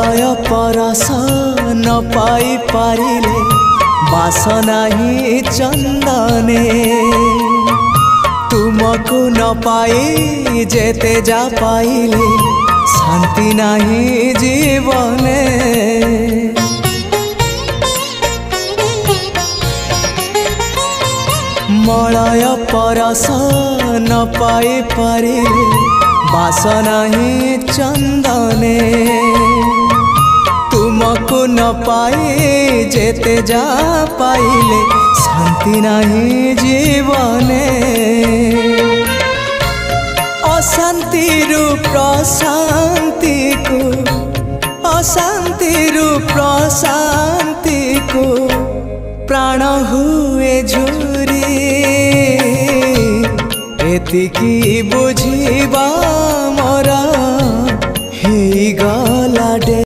Malay परस न पाई पारिले बासना ही चंदने तुमको न पाई जेते जा पाइले शांति नहीं जीवने। मलय परस न पाई पारिले बासना ही चंदने तुमको न पाई जेते जा पाइले शांति नहीं जीवने। अशांति रु प्रशांति को अशांति रु प्रशांति को प्राण हुए झुरी एतिकी बुझिबा मोरा